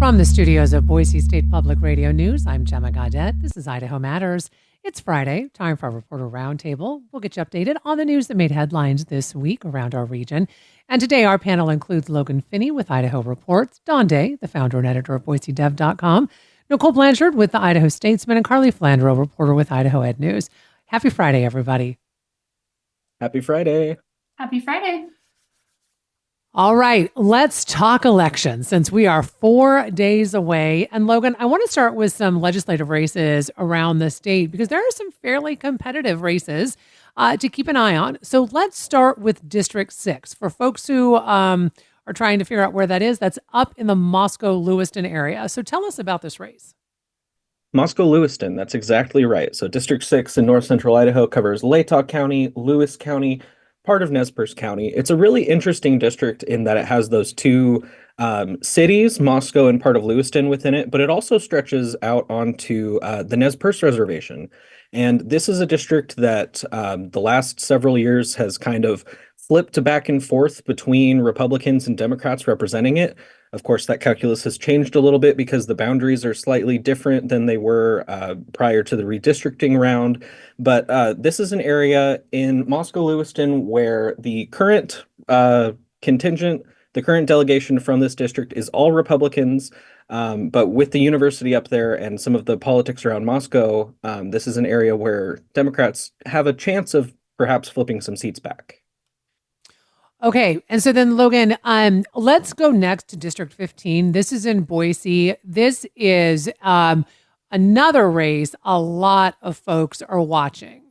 From the studios of Boise State Public Radio News, I'm Gemma Gaudette. This is Idaho Matters. It's Friday, time for our Reporter Roundtable. We'll get you updated on the news that made headlines this week around our region. And today our panel includes Logan Finney with Idaho Reports, Don Day, the founder and editor of BoiseDev.com, Nicole Blanchard with the Idaho Statesman, and Carly Flandreau, reporter with Idaho Ed News. Happy Friday, everybody. Happy Friday. Happy Friday. All right, let's talk elections since we are 4 days away. And Logan, I want to start with some legislative races around the state because there are some fairly competitive races to keep an eye on. So let's start with District 6. For folks who are trying to figure out where that is, that's up in the Moscow-Lewiston area. So tell us about this race. Moscow-Lewiston, that's exactly right. So District 6 in north central Idaho covers Latah County, Lewis County, part of Nez Perce County. It's a really interesting district in that it has those two cities, Moscow and part of Lewiston within it, but it also stretches out onto the Nez Perce Reservation. And this is a district that the last several years has kind of flipped back and forth between Republicans and Democrats representing it. Of course, that calculus has changed a little bit because the boundaries are slightly different than they were prior to the redistricting round. But this is an area in Moscow-Lewiston where the current contingent, the current delegation from this district is all Republicans. But with the university up there and some of the politics around Moscow, this is an area where Democrats have a chance of perhaps flipping some seats back. Okay, and so then Logan, let's go next to District 15. This is in Boise. This is another race a lot of folks are watching.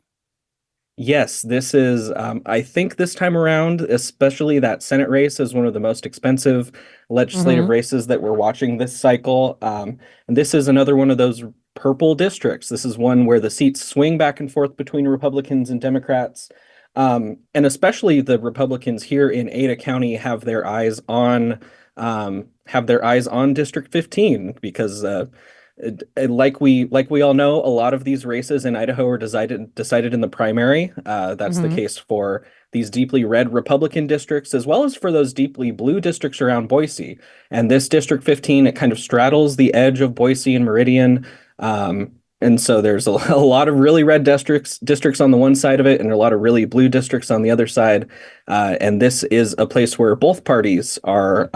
Yes, this is, I think this time around, especially that Senate race is one of the most expensive legislative races that we're watching this cycle. And this is another one of those purple districts. This is one where the seats swing back and forth between Republicans and Democrats. And especially the Republicans here in Ada County have their eyes on District 15 because like we all know, a lot of these races in Idaho are decided in the primary. That's the case for these deeply red Republican districts as well as for those deeply blue districts around Boise. And this District 15, it kind of straddles the edge of Boise and Meridian. And so there's a lot of really red districts on the one side of it and a lot of really blue districts on the other side. And this is a place where both parties are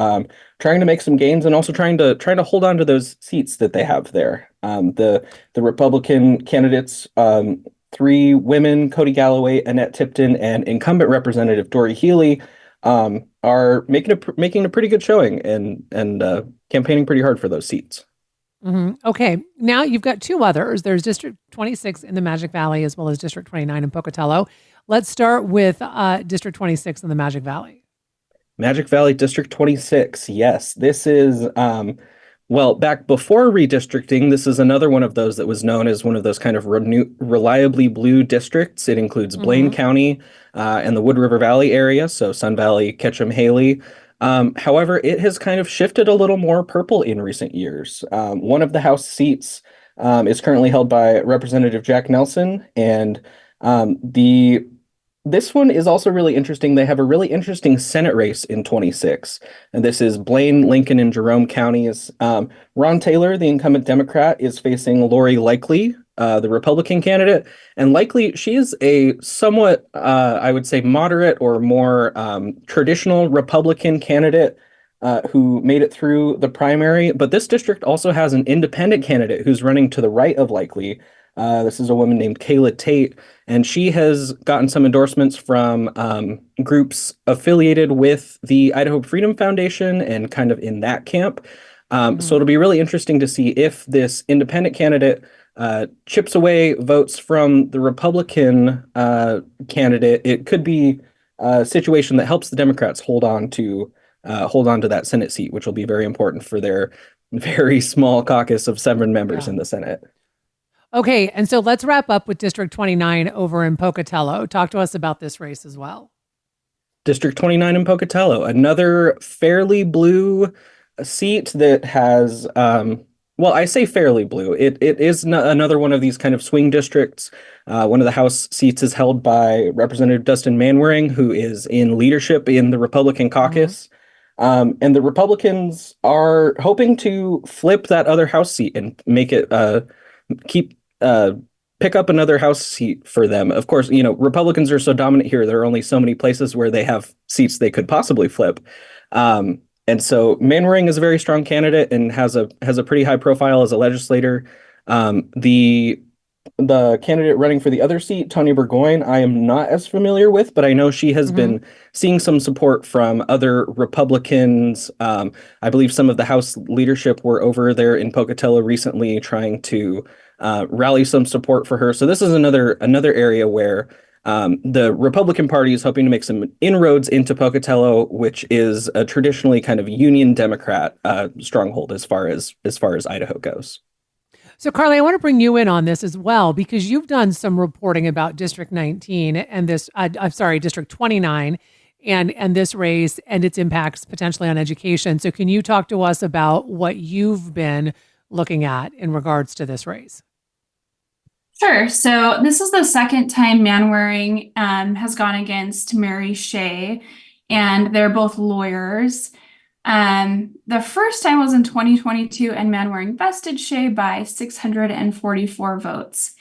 trying to make some gains and also trying to hold on to those seats that they have there. The Republican candidates, three women, Cody Galloway, Annette Tipton, and incumbent Representative Dory Healy, are making a pretty good showing and campaigning pretty hard for those seats. Okay, now you've got two others. There's District 26 in the Magic Valley as well as District 29 in Pocatello. Let's start with District 26 in the Magic Valley. Magic Valley District 26. Yes, this is, well, back before redistricting, this is another one of those that was known as one of those kind of reliably blue districts. It includes Blaine County and the Wood River Valley area, so Sun Valley, Ketchum, Haley. However, it has kind of shifted a little more purple in recent years. One of the House seats is currently held by Representative Jack Nelson, and this one is also really interesting. They have a really interesting Senate race in 26, and this is Blaine, Lincoln, and Jerome counties. Ron Taylor, the incumbent Democrat, is facing Lori Likely, the Republican candidate, and Likely, she is a somewhat, I would say, moderate or more traditional Republican candidate who made it through the primary. But this district also has an independent candidate who's running to the right of Likely. This is a woman named Kayla Tate, and she has gotten some endorsements from groups affiliated with the Idaho Freedom Foundation and kind of in that camp. So it'll be really interesting to see if this independent candidate chips away votes from the Republican candidate. It could be a situation that helps the Democrats hold on to that Senate seat, which will be very important for their very small caucus of 7 members in the Senate. Okay, and so let's wrap up with District 29 over in Pocatello. Talk to us about this race as well. District 29 in Pocatello, another fairly blue seat that has, well, I say fairly blue. It is another one of these kind of swing districts. One of the House seats is held by Representative Dustin Manwaring, who is in leadership in the Republican caucus. And the Republicans are hoping to flip that other House seat and make it keep pick up another House seat for them. Of course, Republicans are so dominant here. There are only so many places where they have seats they could possibly flip. And so Manwaring is a very strong candidate and has a pretty high profile as a legislator. The candidate running for the other seat, Tanya Burgoyne, I am not as familiar with, but I know she has Hmm. been seeing some support from other Republicans. I believe some of the House leadership were over there in Pocatello recently trying to rally some support for her. So this is another area where the Republican Party is hoping to make some inroads into Pocatello, which is a traditionally kind of Union Democrat stronghold as far as Idaho goes. So, Carly, I want to bring you in on this as well because you've done some reporting about District 19 and I'm sorry, District 29 and this race and its impacts potentially on education. So, can you talk to us about what you've been looking at in regards to this race? Sure. So this is the second time Manwaring has gone against Mary Shea, and they're both lawyers. The first time was in 2022, and Manwaring bested Shea by 644 votes.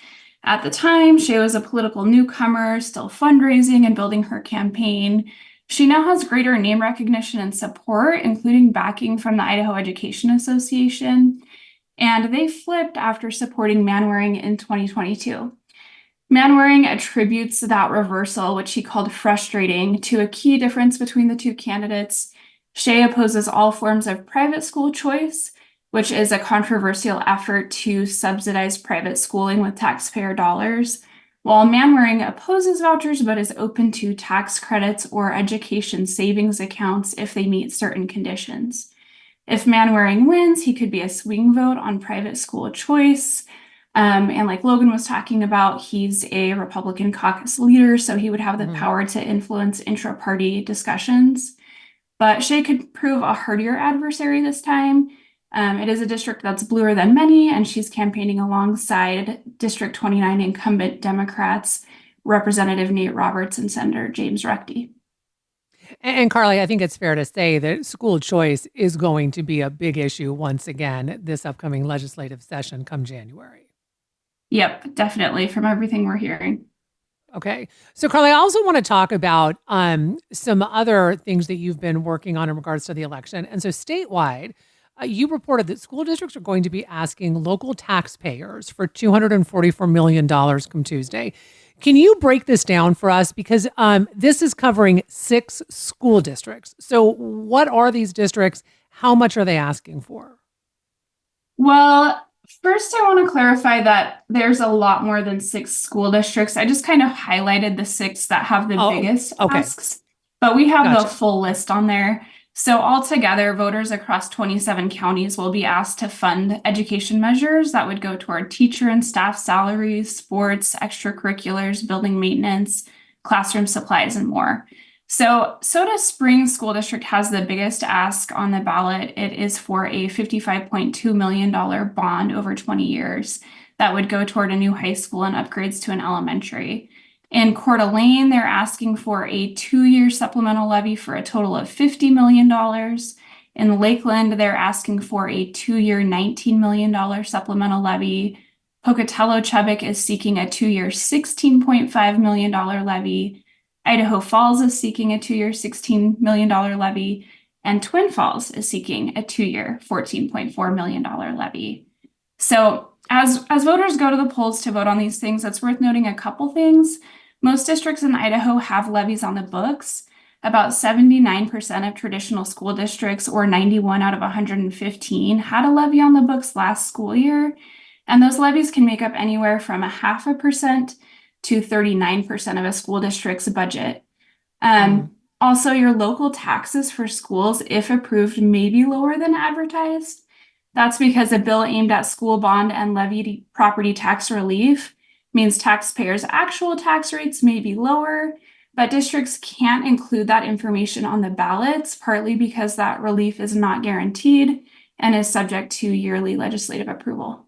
At the time, Shea was a political newcomer, still fundraising and building her campaign. She now has greater name recognition and support, including backing from the Idaho Education Association. And they flipped after supporting Manwaring in 2022. Manwaring attributes that reversal, which he called frustrating, to a key difference between the two candidates. Shea opposes all forms of private school choice, which is a controversial effort to subsidize private schooling with taxpayer dollars, while Manwaring opposes vouchers but is open to tax credits or education savings accounts if they meet certain conditions. If Manwaring wins, he could be a swing vote on private school choice. And like Logan was talking about, he's a Republican caucus leader, so he would have the power to influence intra-party discussions. But Shea could prove a hardier adversary this time. It is a district that's bluer than many, and she's campaigning alongside District 29 incumbent Democrats, Representative Nate Roberts and Senator James Ruckty. And Carly, I think it's fair to say that school choice is going to be a big issue once again this upcoming legislative session come January. Yep, definitely, from everything we're hearing. Okay. So, Carly, I also want to talk about some other things that you've been working on in regards to the election. And so, statewide, you reported that school districts are going to be asking local taxpayers for $244 million come Tuesday. Can you break this down for us? Because this is covering 6 school districts. So, what are these districts? How much are they asking for? Well, first, I want to clarify that there's a lot more than 6 school districts. I just kind of highlighted the 6 that have the biggest okay. asks, but we have Gotcha. the full list on there. So altogether, voters across 27 counties will be asked to fund education measures that would go toward teacher and staff salaries, sports, extracurriculars, building maintenance, classroom supplies, and more. So Soda Springs School District has the biggest ask on the ballot. It is for a $55.2 million bond over 20 years that would go toward a new high school and upgrades to an elementary. In Coeur d'Alene, they're asking for a 2-year supplemental levy for a total of $50 million. In Lakeland, they're asking for a 2-year $19 million supplemental levy. Pocatello Chubbuck is seeking a 2-year $16.5 million levy. Idaho Falls is seeking a 2-year $16 million levy. And Twin Falls is seeking a 2-year $14.4 million levy. So as voters go to the polls to vote on these things, it's worth noting a couple things. Most districts in Idaho have levies on the books. About 79% of traditional school districts, or 91 out of 115, had a levy on the books last school year. And those levies can make up anywhere from 0.5% to 39% of a school district's budget. Also, your local taxes for schools, if approved, may be lower than advertised. That's because a bill aimed at school bond and levied property tax relief means taxpayers' actual tax rates may be lower, but districts can't include that information on the ballots, partly because that relief is not guaranteed and is subject to yearly legislative approval.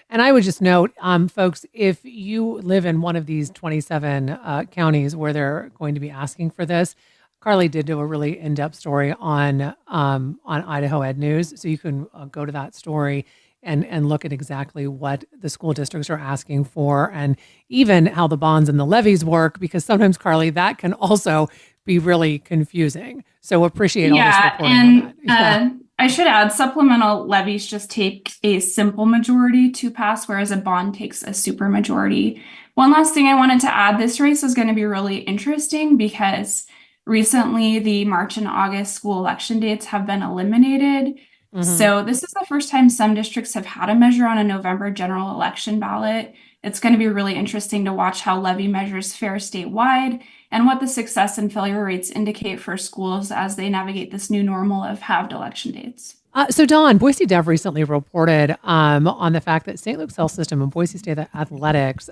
And I would just note, folks, if you live in one of these 27 counties where they're going to be asking for this, Carly did do a really in-depth story on Idaho Ed News, so you can go to that story and look at exactly what the school districts are asking for, and even how the bonds and the levies work. Because sometimes, Carly, that can also be really confusing. So appreciate all this Yeah, reporting on and that. Yeah. I should add, supplemental levies just take a simple majority to pass, whereas a bond takes a super majority. One last thing I wanted to add, this race is going to be really interesting because recently the March and August school election dates have been eliminated. So this is the first time some districts have had a measure on a November general election ballot. It's going to be really interesting to watch how levy measures fare statewide and what the success and failure rates indicate for schools as they navigate this new normal of halved election dates. So, Don, Boise Dev recently reported on the fact that St. Luke's Health System and Boise State Athletics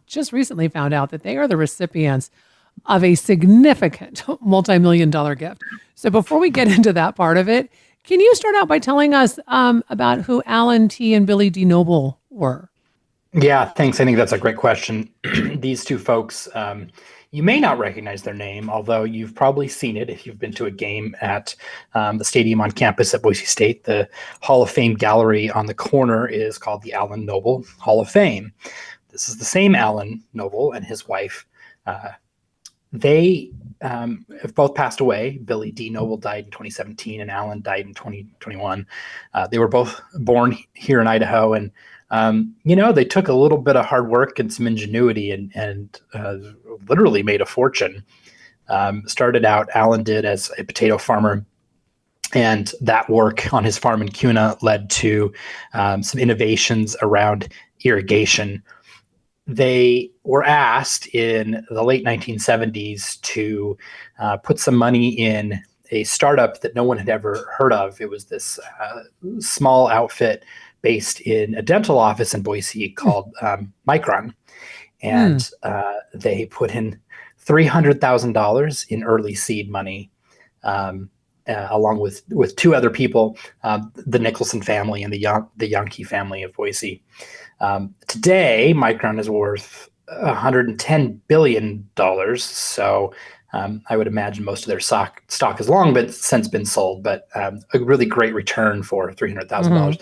just recently found out that they are the recipients of a significant multi-million-dollar gift. So, before we get into that part of it, can you start out by telling us about who Alan T. and Billy D. Noble were? Yeah, thanks. I think that's a great question. These two folks, you may not recognize their name, although you've probably seen it if you've been to a game at the stadium on campus at Boise State. The Hall of Fame gallery on the corner is called the Alan Noble Hall of Fame. This is the same Alan Noble and his wife. They have both passed away. Billy D. Noble died in 2017 and Alan died in 2021. They were both born here in Idaho, and they took a little bit of hard work and some ingenuity and literally made a fortune. Started out, Alan did, as a potato farmer, and that work on his farm in Kuna led to some innovations around irrigation. They were asked in the late 1970s to put some money in a startup that no one had ever heard of. It was this small outfit based in a dental office in Boise called Micron. And they put in $300,000 in early seed money, along with two other people, the Nicholson family and the Yankee family of Boise. Today, Micron is worth $110 billion. So I would imagine most of their stock has long since been sold, but a really great return for $300,000.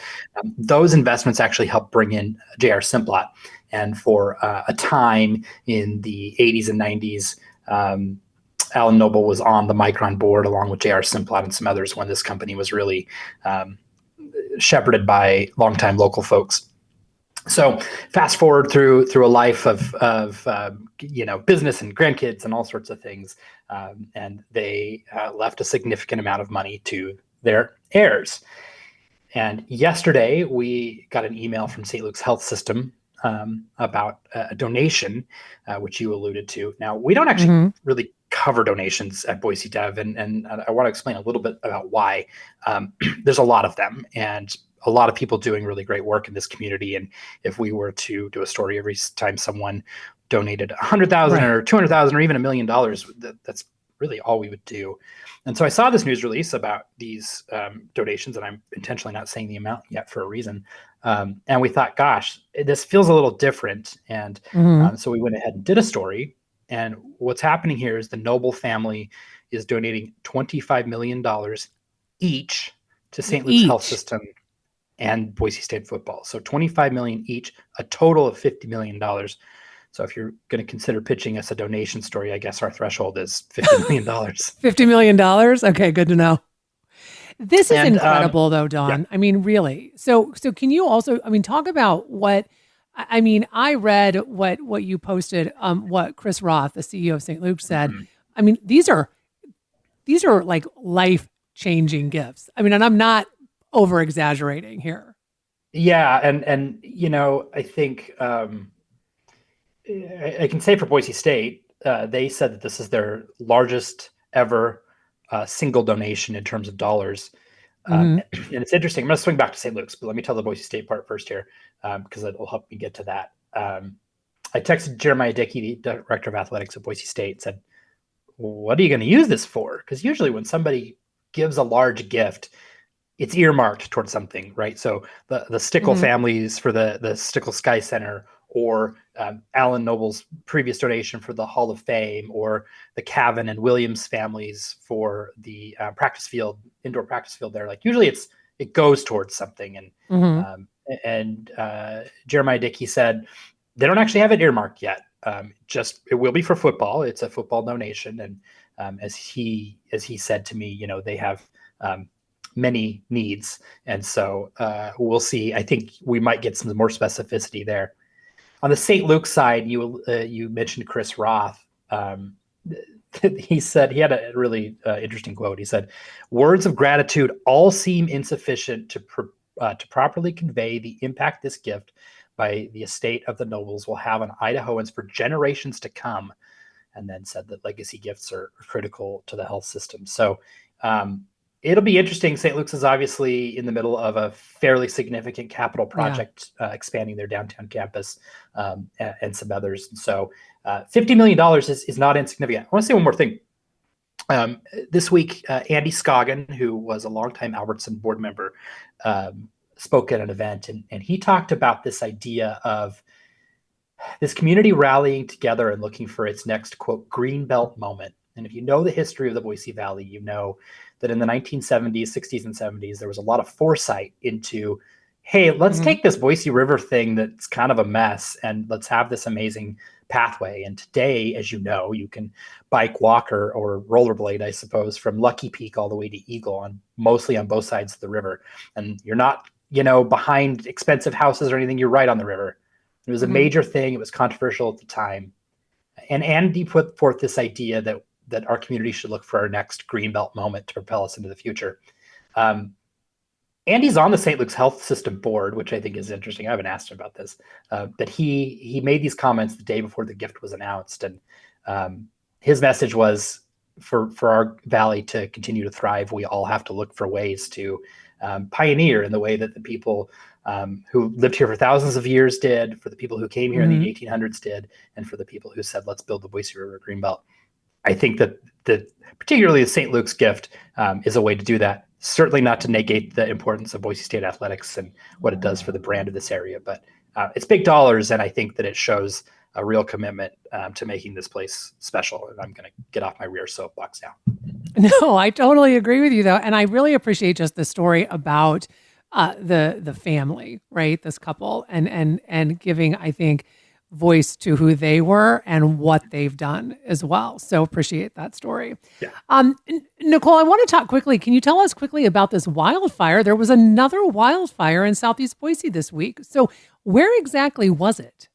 Those investments actually helped bring in J.R. Simplot. And for a time in the 80s and 90s, Alan Noble was on the Micron board along with J.R. Simplot and some others when this company was really shepherded by longtime local folks. So fast forward through a life of business and grandkids and all sorts of things, and they left a significant amount of money to their heirs. And yesterday we got an email from St. Luke's Health System about a donation, which you alluded to. Now, we don't actually really cover donations at Boise Dev, and I want to explain a little bit about why. There's a lot of them, and a lot of people doing really great work in this community. And if we were to do a story every time someone donated $100,000 or $200,000 or even $1 million, that's really all we would do. And so I saw this news release about these donations, and I'm intentionally not saying the amount yet for a reason. And we thought, gosh, this feels a little different. And so we went ahead and did a story. And what's happening here is the Noble family is donating $25 million each to St. Luke's Health System and Boise State football. So $25 million each, a total of $50 million. So if you're going to consider pitching us a donation story, I guess our threshold is $50 million. $50 million? Okay, good to know. This is incredible though, Don. Yeah. I mean, really. So can you also, talk about I read what you posted, what Chris Roth, the CEO of St. Luke, said. These are like life-changing gifts. And I'm not over exaggerating here. Yeah. And I think I can say for Boise State, they said that this is their largest ever single donation in terms of dollars. And it's interesting. I'm going to swing back to St. Luke's, but let me tell the Boise State part first here, because it will help me get to that. I texted Jeremiah Dickey, the director of athletics at Boise State, said, what are you going to use this for? Because usually when somebody gives a large gift, it's earmarked towards something, right? So the Stickle families for the Stickle Sky Center, or Alan Noble's previous donation for the Hall of Fame, or the Cavan and Williams families for the indoor practice field there. Like usually it goes towards something. And Jeremiah Dickey said they don't actually have it earmarked yet. Just it will be for football. It's a football donation, and as he said to me, they have many needs, and so we'll see. I think we might get some more specificity there. On the St. Luke's side, you mentioned Chris Roth. He said he had a really interesting quote. He said, "Words of gratitude all seem insufficient to properly convey the impact this gift by the estate of the Nobles will have on Idahoans for generations to come," and then said that legacy gifts are critical to the health system. So it'll be interesting. St. Luke's is obviously in the middle of a fairly significant capital project, expanding their downtown campus, and some others. And so $50 million is not insignificant. I want to say one more thing. This week, Andy Scoggin, who was a longtime Albertson board member, spoke at an event, and he talked about this idea of this community rallying together and looking for its next, quote, greenbelt moment. And if you know the history of the Boise Valley, you know that in the 1970s, 60s, and 70s, there was a lot of foresight into, hey, let's take this Boise River thing that's kind of a mess and let's have this amazing pathway. And today, as you know, you can bike, walk, or rollerblade, I suppose, from Lucky Peak all the way to Eagle, mostly on both sides of the river. And you're not, behind expensive houses or anything. You're right on the river. It was a major thing. It was controversial at the time. And Andy put forth this idea that our community should look for our next greenbelt moment to propel us into the future. Andy's on the St. Luke's Health System board, which I think is interesting. I haven't asked him about this, but he made these comments the day before the gift was announced, and his message was for our valley to continue to thrive, we all have to look for ways to pioneer in the way that the people who lived here for thousands of years did, for the people who came here in the 1800s did, and for the people who said, let's build the Boise River Greenbelt. I think that particularly the St. Luke's gift is a way to do that. Certainly not to negate the importance of Boise State athletics and what it does for the brand of this area, but it's big dollars, and I think that it shows a real commitment to making this place special. And I'm going to get off my rear soapbox now. No, I totally agree with you, though, and I really appreciate just the story about the family, right? This couple, and giving, I think, voice to who they were and what they've done as well. So appreciate that story. Yeah. Nicole, I want to talk quickly. Can you tell us quickly about this wildfire? There was another wildfire in Southeast Boise this week. So where exactly was it?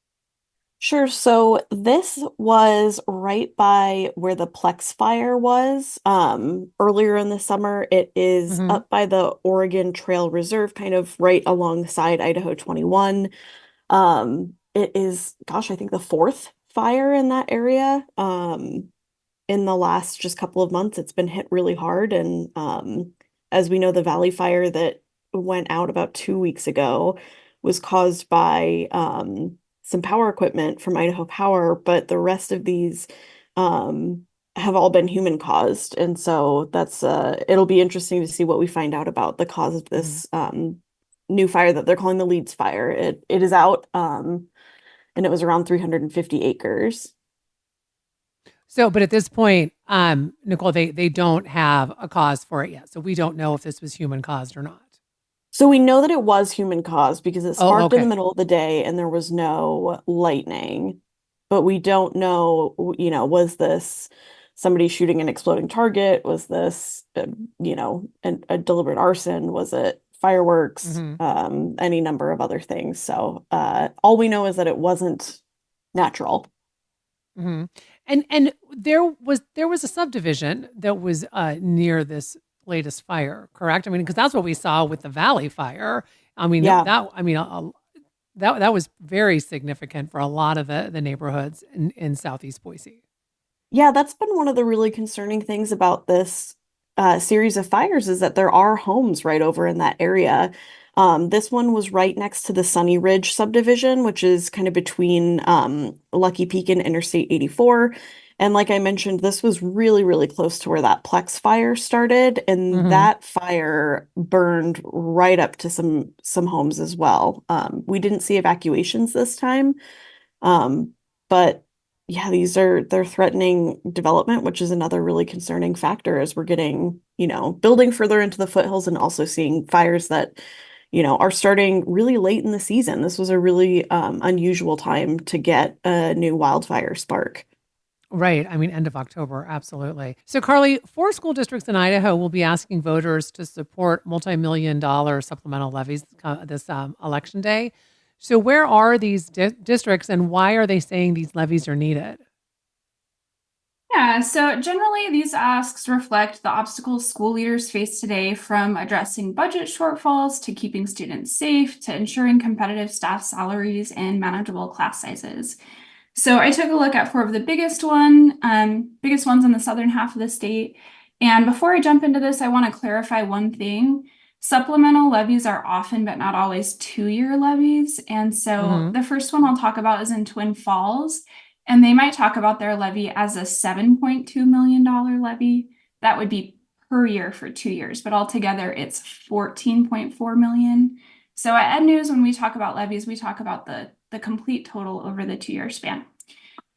Sure. So this was right by where the Plex fire was earlier in the summer. It is up by the Oregon Trail Reserve, kind of right alongside Idaho 21. It is, I think the fourth fire in that area. In the last just couple of months, it's been hit really hard. And as we know, the Valley Fire that went out about 2 weeks ago was caused by some power equipment from Idaho Power, but the rest of these have all been human caused. And so that's it'll be interesting to see what we find out about the cause of this new fire that they're calling the Leeds Fire. It is out, and it was around 350 acres. So, but at this point, Nicole, they don't have a cause for it yet. So we don't know if this was human caused or not. So we know that it was human caused because it sparked in the middle of the day and there was no lightning. But we don't know, was this somebody shooting an exploding target? Was this, a deliberate arson? Was it fireworks? Any number of other things. So all we know is that it wasn't natural. And there was a subdivision that was near this latest fire, correct? I mean, because that's what we saw with the Valley Fire. I mean, that was very significant for a lot of the neighborhoods in Southeast Boise. Yeah, that's been one of the really concerning things about this series of fires is that there are homes right over in that area. This one was right next to the Sunny Ridge subdivision, which is kind of between Lucky Peak and Interstate 84. And like I mentioned, this was really, really close to where that Plex fire started. And that fire burned right up to some homes as well. We didn't see evacuations this time, But yeah, they're threatening development, which is another really concerning factor as we're getting, building further into the foothills and also seeing fires that, are starting really late in the season. This was a really unusual time to get a new wildfire spark. Right. I mean, end of October. Absolutely. So, Carly, 4 school districts in Idaho will be asking voters to support multi-million-dollar supplemental levies this election day. So, where are these districts and why are they saying these levies are needed? Yeah, so generally these asks reflect the obstacles school leaders face today, from addressing budget shortfalls to keeping students safe to ensuring competitive staff salaries and manageable class sizes. So I took a look at 4 of the biggest ones in the southern half of the state. And before I jump into this, I want to clarify one thing. Supplemental levies are often, but not always, 2-year levies. And so the first one I'll talk about is in Twin Falls. And they might talk about their levy as a $7.2 million levy. That would be per year for 2 years, but altogether it's $14.4 million. So at Ed News, when we talk about levies, we talk about the complete total over the 2-year span.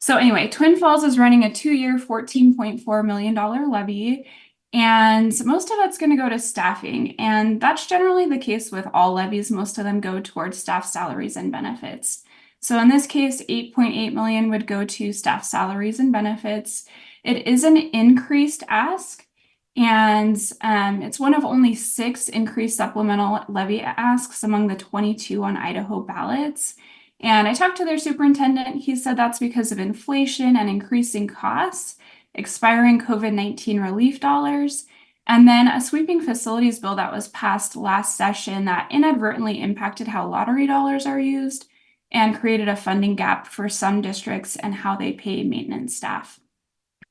So anyway, Twin Falls is running a 2-year $14.4 million levy, and most of it's going to go to staffing. And that's generally the case with all levies. Most of them go towards staff salaries and benefits. So in this case, 8.8 million would go to staff salaries and benefits. It is an increased ask, and it's one of only 6 increased supplemental levy asks among the 22 on Idaho ballots. And I talked to their superintendent. He said that's because of inflation and increasing costs, expiring COVID-19 relief dollars, and then a sweeping facilities bill that was passed last session that inadvertently impacted how lottery dollars are used and created a funding gap for some districts and how they pay maintenance staff.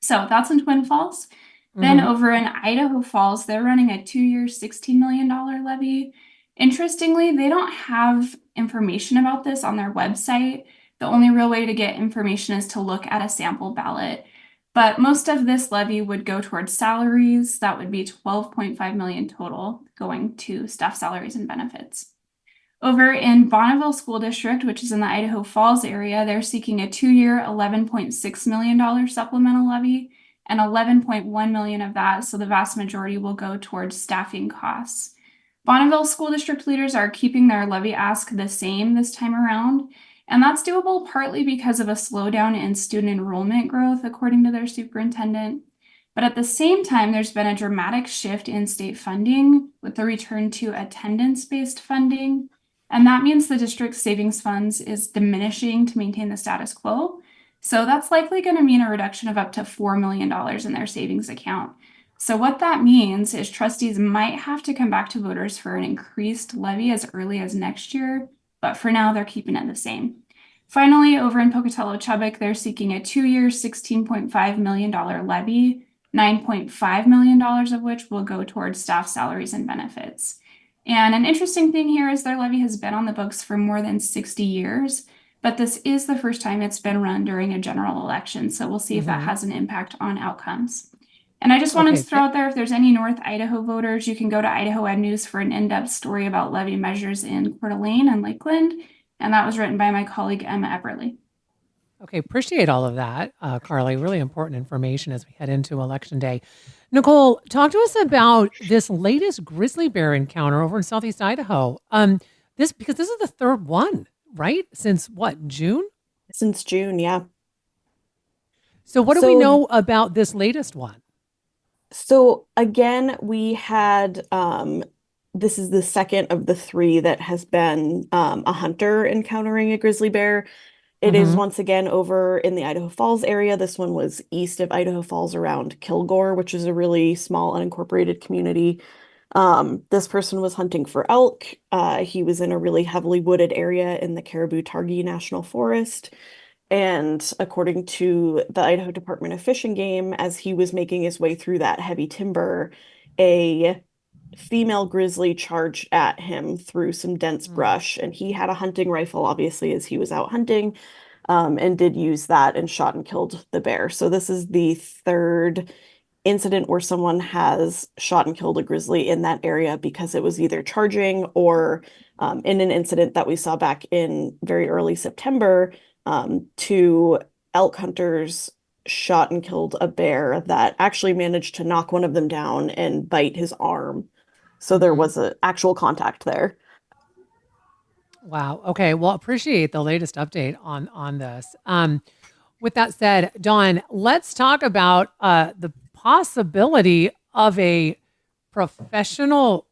So that's in Twin Falls. Then over in Idaho Falls, they're running a 2-year $16 million levy. Interestingly, they don't have information about this on their website. The only real way to get information is to look at a sample ballot. But most of this levy would go towards salaries. That would be 12.5 million total going to staff salaries and benefits. Over in Bonneville School District, which is in the Idaho Falls area, they're seeking a 2-year $11.6 million supplemental levy, and 11.1 million of that, so the vast majority, will go towards staffing costs. Bonneville School District leaders are keeping their levy ask the same this time around, and that's doable partly because of a slowdown in student enrollment growth, according to their superintendent. But at the same time, there's been a dramatic shift in state funding with the return to attendance-based funding. And that means the district's savings funds is diminishing to maintain the status quo. So that's likely going to mean a reduction of up to $4 million in their savings account. So what that means is trustees might have to come back to voters for an increased levy as early as next year, but for now they're keeping it the same. Finally, over in Pocatello-Chubbuck, they're seeking a 2-year $16.5 million levy, $9.5 million of which will go towards staff salaries and benefits. And an interesting thing here is their levy has been on the books for more than 60 years, but this is the first time it's been run during a general election. So we'll see if that has an impact on outcomes. And I just wanted to throw out there, if there's any North Idaho voters, you can go to Idaho Ed News for an in-depth story about levy measures in Coeur d'Alene and Lakeland. And that was written by my colleague, Emma Epperly. Okay, appreciate all of that, Carly. Really important information as we head into Election Day. Nicole, talk to us about this latest grizzly bear encounter over in Southeast Idaho. Because this is the 3rd one, right? Since what, June? Since June, yeah. So what do we know about this latest one? So again, we had this is the second of the 3 that has been a hunter encountering a grizzly bear. It is once again over in the Idaho Falls area. This one was east of Idaho Falls around Kilgore, which is a really small unincorporated community. This person was hunting for elk. He was in a really heavily wooded area in the Caribou-Targhee National Forest. And according to the Idaho Department of Fish and Game, as he was making his way through that heavy timber, a female grizzly charged at him through some dense brush, and he had a hunting rifle, obviously, as he was out hunting, and did use that and shot and killed the bear. So this is the 3rd incident where someone has shot and killed a grizzly in that area because it was either charging or in an incident that we saw back in very early September. two elk hunters shot and killed a bear that actually managed to knock one of them down and bite his arm. So there was an actual contact there. Wow. Okay. Well, appreciate the latest update on this. With that said, Dawn, let's talk about the possibility of a professional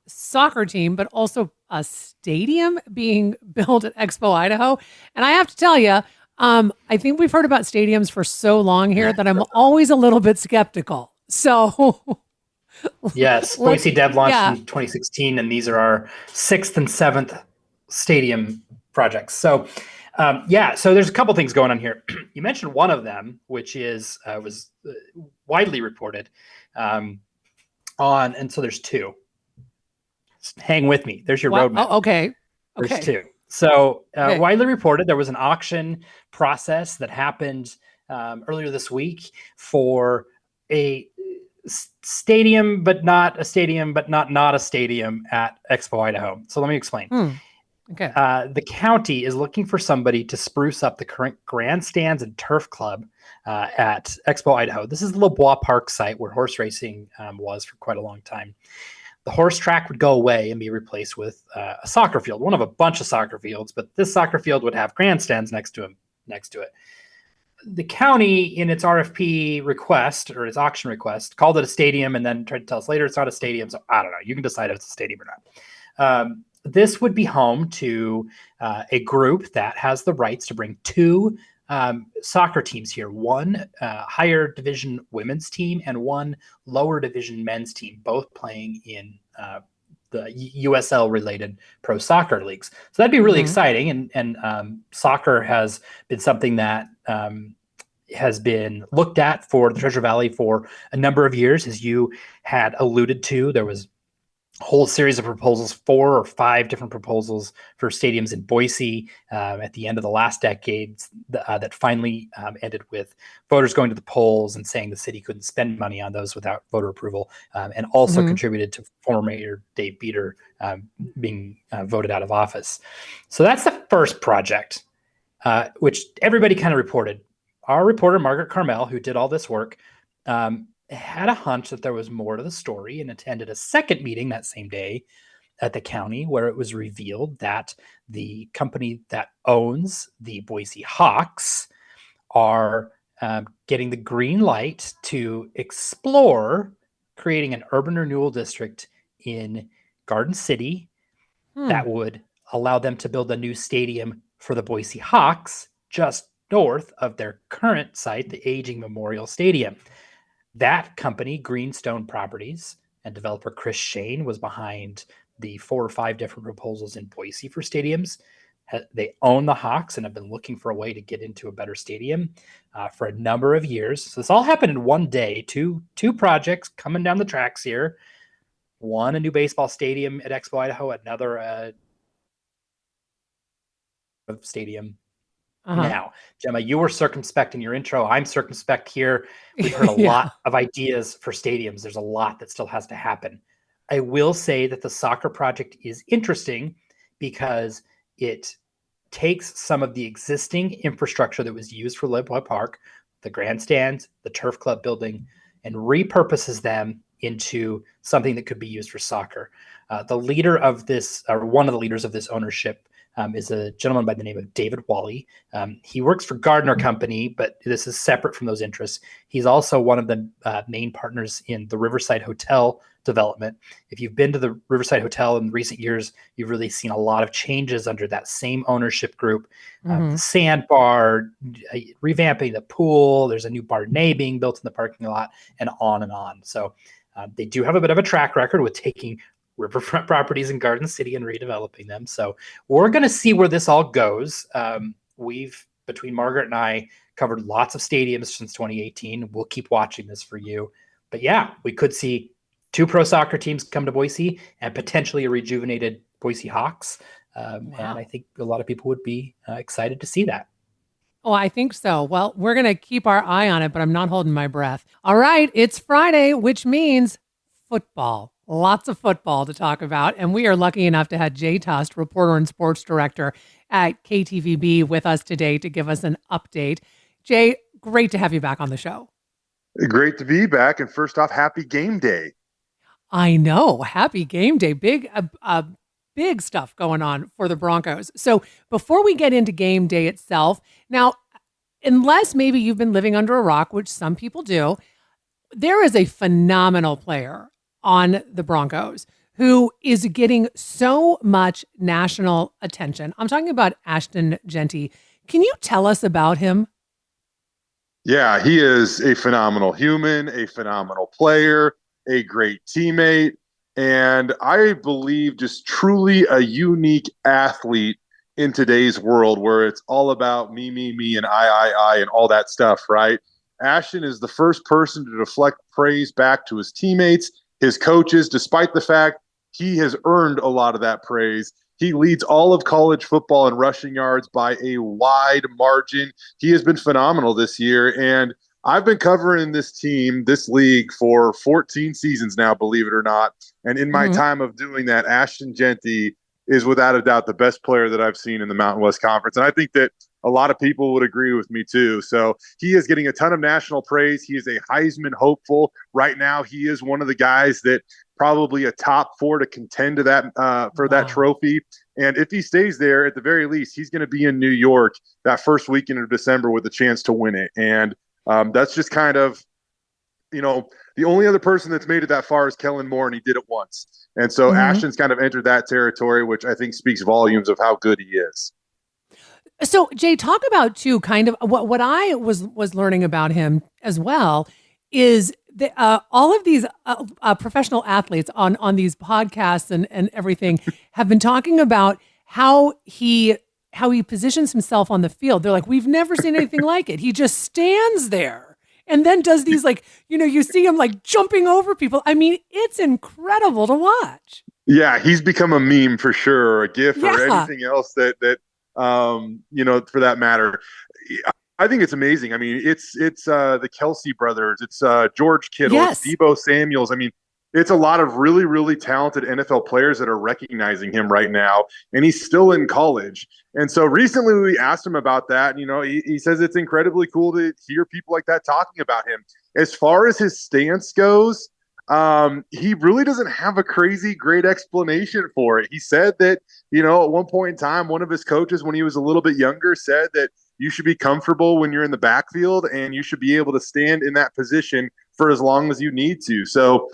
soccer team, but also a stadium being built at Expo Idaho. And I have to tell you, I think we've heard about stadiums for so long here that I'm always a little bit skeptical. So yes, Boise Dev launched in 2016, and these are our 6th and 7th stadium projects. So so there's a couple things going on here. You mentioned one of them, which is was widely reported and so there's two. Just hang with me. There's your roadmap. Oh, okay. There's two. So widely reported, there was an auction process that happened earlier this week for a stadium, but not a stadium, but not a stadium at Expo Idaho. So let me explain. Okay. The county is looking for somebody to spruce up the current grandstands and turf club at Expo Idaho. This is the LeBois Park site where horse racing was for quite a long time. The horse track would go away and be replaced with a soccer field, one of a bunch of soccer fields, but this soccer field would have grandstands next to it. The county, in its RFP request or its auction request, called it a stadium and then tried to tell us later it's not a stadium. So I don't know. You can decide if it's a stadium or not. This would be home to a group that has the rights to bring two soccer teams here, one higher division women's team and one lower division men's team, both playing in the USL related pro soccer leagues. So that'd be really exciting. And soccer has been something that has been looked at for the Treasure Valley for a number of years. As you had alluded to, there was whole series of proposals, 4 or 5 different proposals for stadiums in Boise at the end of the last decade that finally ended with voters going to the polls and saying the city couldn't spend money on those without voter approval, and also contributed to former Mayor Dave Beater being voted out of office. So that's the first project, which everybody kind of reported. Our reporter, Margaret Carmel, who did all this work, had a hunch that there was more to the story and attended a second meeting that same day at the county where it was revealed that the company that owns the Boise Hawks are getting the green light to explore creating an urban renewal district in Garden City that would allow them to build a new stadium for the Boise Hawks just north of their current site, the aging Memorial Stadium. That company, Greenstone Properties, and developer Chris Shane was behind the 4 or 5 different proposals in Boise for stadiums. They own the Hawks and have been looking for a way to get into a better stadium for a number of years. So this all happened in one day. Two projects coming down the tracks here. One, a new baseball stadium at Expo Idaho. Another stadium. Now, Gemma, you were circumspect in your intro. I'm circumspect here. We've heard a lot of ideas for stadiums. There's a lot that still has to happen. I will say that the soccer project is interesting because it takes some of the existing infrastructure that was used for LeBois Park, the grandstands, the turf club building, and repurposes them into something that could be used for soccer. The leader of this, or one of the leaders of this ownership, is a gentleman by the name of David Wally. He works for Gardner Company, but this is separate from those interests. He's also one of the main partners in the Riverside Hotel development. If you've been to the Riverside Hotel in recent years, you've really seen a lot of changes under that same ownership group. The sandbar, revamping the pool, there's a new Barnet being built in the parking lot, and on and on. So they do have a bit of a track record with taking riverfront properties in Garden City and redeveloping them. So we're going to see where this all goes. We've, between Margaret and I, covered lots of stadiums since 2018. We'll keep watching this for you. But yeah, we could see 2 pro soccer teams come to Boise and potentially a rejuvenated Boise Hawks. And I think a lot of people would be excited to see that. Oh, I think so. Well, we're going to keep our eye on it, but I'm not holding my breath. All right, it's Friday, which means football. Lots of football to talk about. And we are lucky enough to have Jay Tust, reporter and sports director at KTVB, with us today to give us an update. Jay, great to have you back on the show. Great to be back. And first off, happy game day. I know. Happy game day. Big stuff going on for the Broncos. So before we get into game day itself, now, unless maybe you've been living under a rock, which some people do, there is a phenomenal player on the Broncos who is getting so much national attention. I'm talking about Ashton Jeanty. Can you tell us about him? Yeah, he is a phenomenal human, a phenomenal player, a great teammate, and I believe just truly a unique athlete in today's world where it's all about me, and I, and all that stuff, right? Ashton is the first person to deflect praise back to his teammates, his coaches, despite the fact he has earned a lot of that praise. He leads all of college football in rushing yards by a wide margin. He has been phenomenal this year, and I've been covering this team, this league, for 14 seasons now, believe it or not. And in my time of doing that, Ashton Jeanty is without a doubt the best player that I've seen in the Mountain West Conference. And I think that a lot of people would agree with me too. So he is getting a ton of national praise. He is a Heisman hopeful. Right now, he is one of the guys that probably a top 4 to contend to that for that trophy. And if he stays there, at the very least, he's going to be in New York that first weekend of December with a chance to win it. And that's just kind of, the only other person that's made it that far is Kellen Moore, and he did it once. And so Ashton's kind of entered that territory, which I think speaks volumes of how good he is. So, Jay, talk about too, kind of what I was learning about him as well is that all of these professional athletes on these podcasts and everything have been talking about how he positions himself on the field. They're like, we've never seen anything like it. He just stands there and then does these, like, you see him like jumping over people. I mean, it's incredible to watch. Yeah, he's become a meme for sure, or a GIF or anything else that for that matter. I think it's amazing. I mean, it's the Kelsey brothers, it's George Kittle, it's Deebo Samuels. I mean, it's a lot of really, really talented NFL players that are recognizing him right now, and he's still in college. And so recently we asked him about that. And, he says it's incredibly cool to hear people like that talking about him. As far as his stance goes, he really doesn't have a crazy great explanation for it. He said that, at one point in time, one of his coaches, when he was a little bit younger, said that you should be comfortable when you're in the backfield and you should be able to stand in that position for as long as you need to. So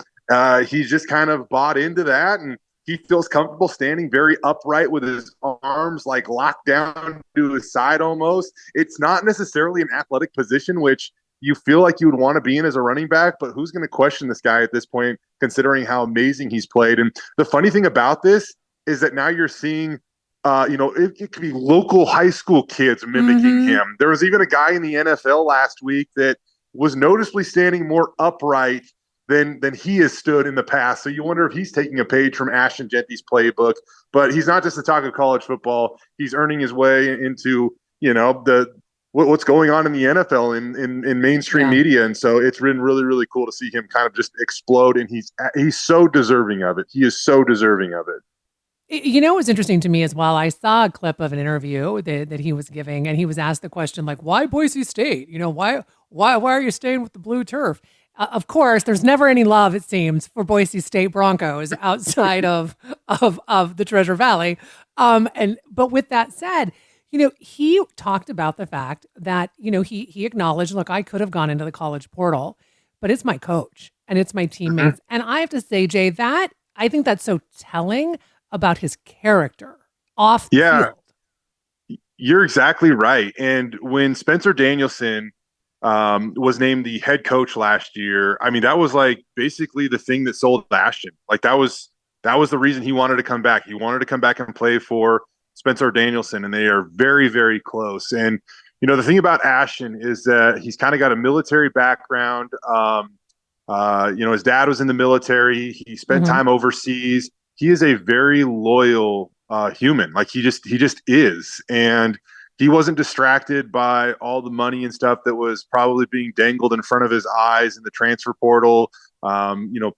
he's just kind of bought into that, and he feels comfortable standing very upright with his arms like locked down to his side almost. It's not necessarily an athletic position, which you feel like you would want to be in as a running back, but who's going to question this guy at this point, considering how amazing he's played? And the funny thing about this is that now you're seeing, it could be local high school kids mimicking him. There was even a guy in the NFL last week that was noticeably standing more upright than he has stood in the past. So you wonder if he's taking a page from Ashton Jeanty's playbook. But he's not just the talk of college football. He's earning his way into, what's going on in the NFL in mainstream media. And so it's been really, really cool to see him kind of just explode. And he's so deserving of it. He is so deserving of it. It was interesting to me as well. I saw a clip of an interview that he was giving, and he was asked the question, like, why Boise State? Why are you staying with the blue turf? Of course, there's never any love, it seems, for Boise State Broncos outside of the Treasure Valley. But with that said, he talked about the fact that, he acknowledged, look, I could have gone into the college portal, but it's my coach and it's my teammates. And I have to say, Jay, that I think that's so telling about his character off the field. You're exactly right. And when Spencer Danielson was named the head coach last year, I mean, that was like basically the thing that sold Ashton. Like that was the reason he wanted to come back. He wanted to come back and play for Spencer Danielson, and they are very, very close. And, the thing about Ashton is that he's kind of got a military background. His dad was in the military. He spent time overseas. He is a very loyal human. Like he just is. And he wasn't distracted by all the money and stuff that was probably being dangled in front of his eyes in the transfer portal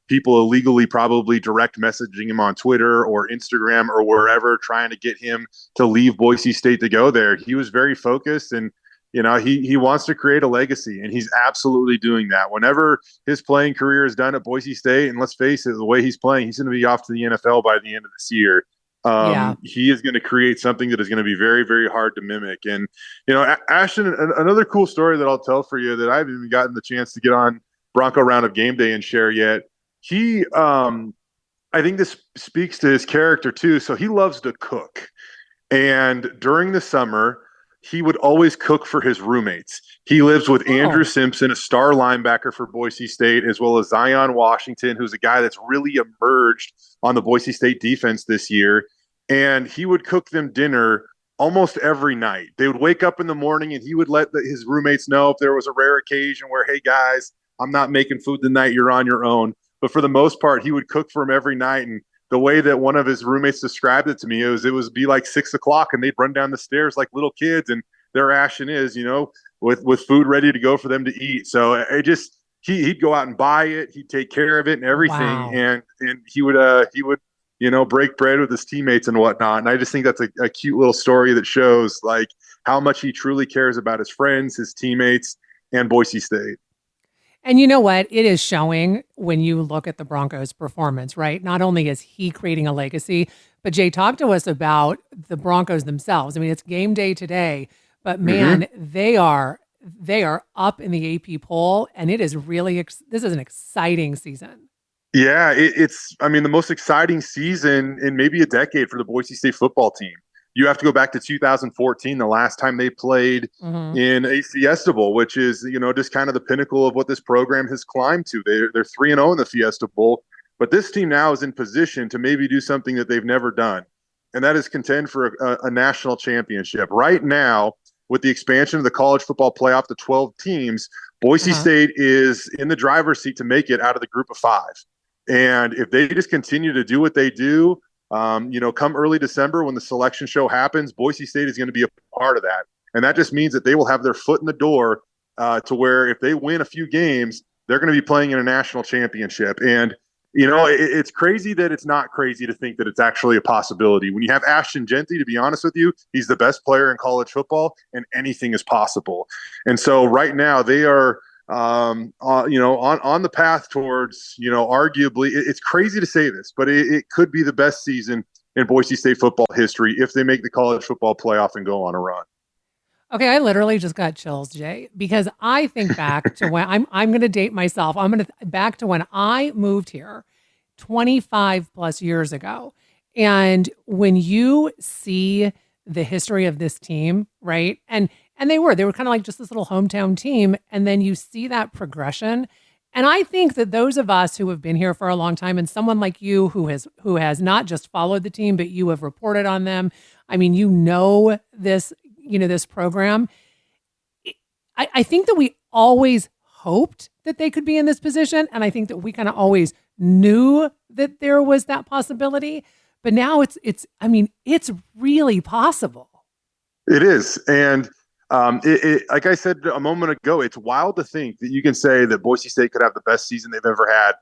people illegally probably direct messaging him on Twitter or Instagram or wherever, trying to get him to leave Boise State to go there. He was very focused, and he wants to create a legacy, and he's absolutely doing that. Whenever his playing career is done at Boise State, and let's face it, the way he's playing, he's going to be off to the NFL by the end of this year. He is going to create something that is going to be very, very hard to mimic. And, Ashton, another cool story that I'll tell for you that I haven't even gotten the chance to get on Bronco Round of Game Day and share yet. He, I think this speaks to his character too. So he loves to cook. And during the summer, he would always cook for his roommates. He lives with Andrew Simpson, a star linebacker for Boise State, as well as Zion Washington, who's a guy that's really emerged on the Boise State defense this year. And he would cook them dinner almost every night. They would wake up in the morning, and he would let his roommates know if there was a rare occasion where, hey, guys, I'm not making food tonight, you're on your own. But for the most part, he would cook for them every night. And the way that one of his roommates described it to me, it was be like 6 o'clock, and they'd run down the stairs like little kids, and there Ashton is, with food ready to go for them to eat. So he'd go out and buy it, he'd take care of it and everything. Wow. And he would break bread with his teammates and whatnot. And I just think that's a cute little story that shows like how much he truly cares about his friends, his teammates, and Boise State. And you know what? It is showing when you look at the Broncos' performance, right? Not only is he creating a legacy, but Jay, talk to us about the Broncos themselves. I mean, it's game day today, but man, they are up in the AP poll, and it is really, this is an exciting season. Yeah, it's the most exciting season in maybe a decade for the Boise State football team. You have to go back to 2014, the last time they played in a Fiesta Bowl, which is, just kind of the pinnacle of what this program has climbed to. They're 3-0 in the Fiesta Bowl, but this team now is in position to maybe do something that they've never done, and that is contend for a national championship. Right now, with the expansion of the college football playoff to 12 teams, Boise State is in the driver's seat to make it out of the group of 5. And if they just continue to do what they do, come early December when the selection show happens, Boise State is going to be a part of that. And that just means that they will have their foot in the door to where if they win a few games, they're going to be playing in a national championship. And, it's crazy that it's not crazy to think that it's actually a possibility. When you have Ashton Genty, to be honest with you, he's the best player in college football, and anything is possible. And so right now they are on the path towards, arguably, it's crazy to say this, but it could be the best season in Boise State football history if they make the college football playoff and go on a run. Okay, I literally just got chills, Jay, because I think back to when I'm going to date myself. Back to when I moved here 25 plus years ago. And when you see the history of this team, right? And they were kind of like just this little hometown team. And then you see that progression. And I think that those of us who have been here for a long time, and someone like you who has not just followed the team, but you have reported on them. I mean, this program. I think that we always hoped that they could be in this position. And I think that we kind of always knew that there was that possibility. But now it's really possible. It is. And like I said a moment ago, it's wild to think that you can say that Boise State could have the best season they've ever had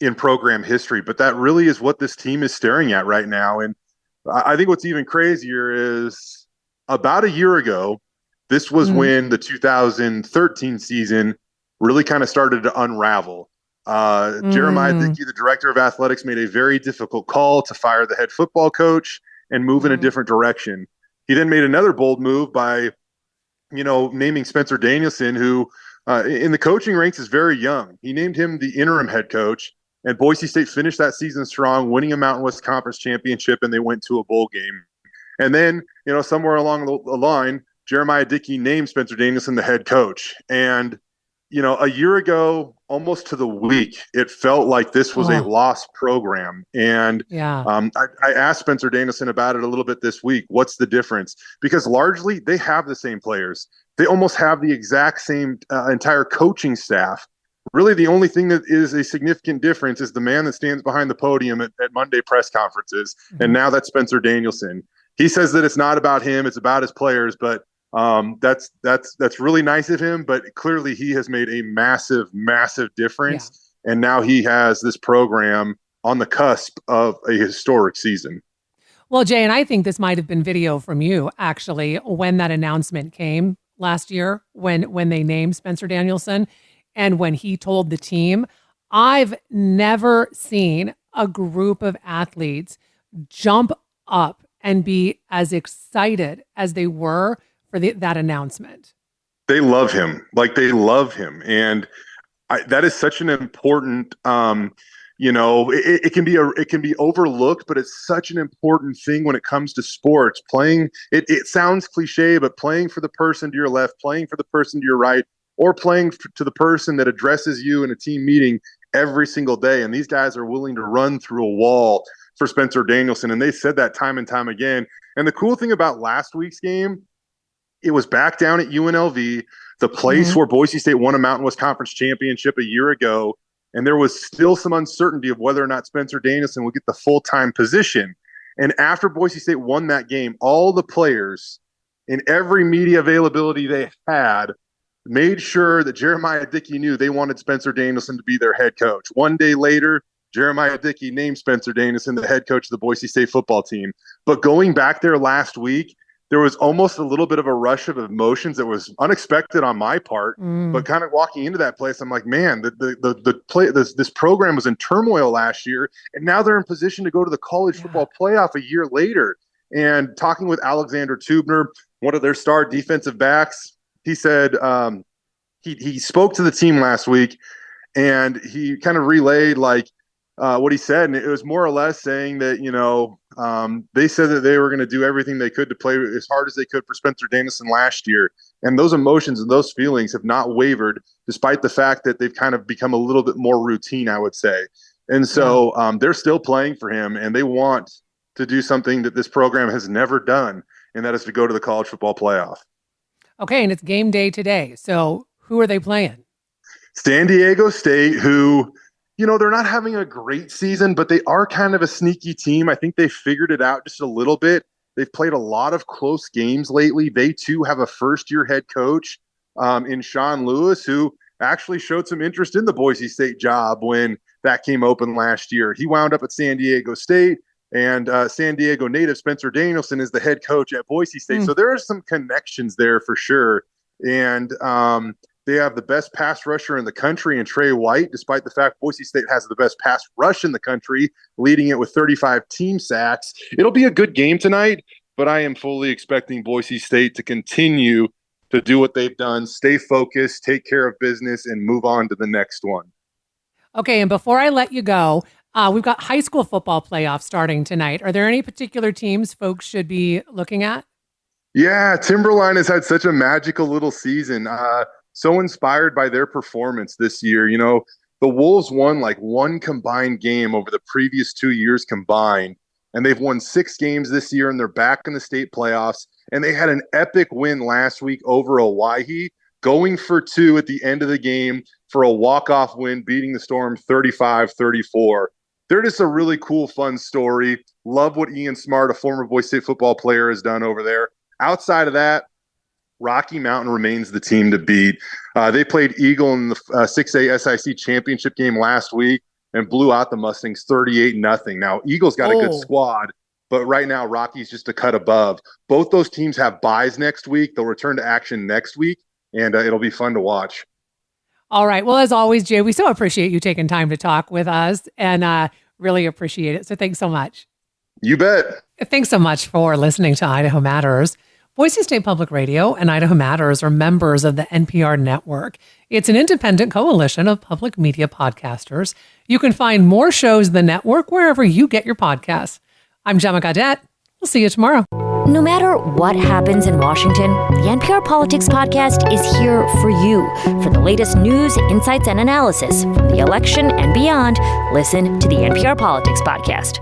in program history. But that really is what this team is staring at right now. And I think what's even crazier is about a year ago, this was when the 2013 season really kind of started to unravel. Jeremiah Dickey, the director of athletics, made a very difficult call to fire the head football coach and move in a different direction. He then made another bold move by, naming Spencer Danielson, who in the coaching ranks is very young. He named him the interim head coach, and Boise State finished that season strong, winning a Mountain West Conference championship, and they went to a bowl game. And then, somewhere along the line, Jeremiah Dickey named Spencer Danielson the head coach. And, a year ago, almost to the week, it felt like this was a lost program. And I asked Spencer Danielson about it a little bit this week. What's the difference? Because largely they have the same players. They almost have the exact same entire coaching staff. Really, the only thing that is a significant difference is the man that stands behind the podium at Monday press conferences. And now that's Spencer Danielson. He says that it's not about him, it's about his players, but that's really nice of him. But clearly he has made a massive, massive difference And now he has this program on the cusp of a historic season. Well, Jay, and I think this might have been video from you, actually, when that announcement came last year, when they named Spencer Danielson and when he told the team. I've never seen a group of athletes jump up and be as excited as they were for that announcement. They love him. Like, they love him. And that is such an important, it can be overlooked, but it's such an important thing when it comes to sports. Playing, it sounds cliche, but playing for the person to your left, playing for the person to your right, or playing to the person that addresses you in a team meeting every single day. And these guys are willing to run through a wall for Spencer Danielson. And they said that time and time again. And the cool thing about last week's game, it was back down at UNLV, the place where Boise State won a Mountain West Conference championship a year ago. And there was still some uncertainty of whether or not Spencer Danielson would get the full-time position. And after Boise State won that game, all the players in every media availability they had made sure that Jeremiah Dickey knew they wanted Spencer Danielson to be their head coach. One day later, Jeremiah Dickey named Spencer Danielson the head coach of the Boise State football team. But going back there last week, there was almost a little bit of a rush of emotions that was unexpected on my part. But kind of walking into that place, I'm like, man, this program was in turmoil last year, and now they're in position to go to the college football playoff a year later. And talking with Alexander Tubner, one of their star defensive backs, he said he spoke to the team last week, and he kind of relayed what he said, and it was more or less saying that they said that they were going to do everything they could to play as hard as they could for Spencer Danielson last year, and those emotions and those feelings have not wavered, despite the fact that they've kind of become a little bit more routine, I would say. And so they're still playing for him, and they want to do something that this program has never done, and that is to go to the college football playoff. Okay, and it's game day today. So who are they playing? San Diego State, who, they're not having a great season, but they are kind of a sneaky team. I think they figured it out just a little bit. They've played a lot of close games lately. They, too, have a first-year head coach in Sean Lewis, who actually showed some interest in the Boise State job when that came open last year. He wound up at San Diego State. And San Diego native Spencer Danielson is the head coach at Boise State. So there are some connections there for sure. And they have the best pass rusher in the country in Trey White, despite the fact Boise State has the best pass rush in the country, leading it with 35 team sacks. It'll be a good game tonight, but I am fully expecting Boise State to continue to do what they've done, stay focused, take care of business, and move on to the next one. Okay, and before I let you go, we've got high school football playoffs starting tonight. Are there any particular teams folks should be looking at? Yeah, Timberline has had such a magical little season. So inspired by their performance this year. The Wolves won one combined game over the previous 2 years combined, and they've won 6 games this year, and they're back in the state playoffs. And they had an epic win last week over Owyhee, going for 2 at the end of the game for a walk-off win, beating the Storm 35-34. They're just a really cool, fun story. Love what Ian Smart, a former Boise State football player, has done over there. Outside of that, Rocky Mountain remains the team to beat. They played Eagle in the 6A SIC championship game last week and blew out the Mustangs 38-0. Now, Eagle's got a good squad, but right now Rocky's just a cut above. Both those teams have byes next week. They'll return to action next week, and it'll be fun to watch. All right. Well, as always, Jay, we so appreciate you taking time to talk with us and really appreciate it. So thanks so much. You bet. Thanks so much for listening to Idaho Matters. Boise State Public Radio and Idaho Matters are members of the NPR network. It's an independent coalition of public media podcasters. You can find more shows in the network wherever you get your podcasts. I'm Gemma Gaudette. We'll see you tomorrow. No matter what happens in Washington, the NPR Politics Podcast is here for you. For the latest news, insights, and analysis from the election and beyond, listen to the NPR Politics Podcast.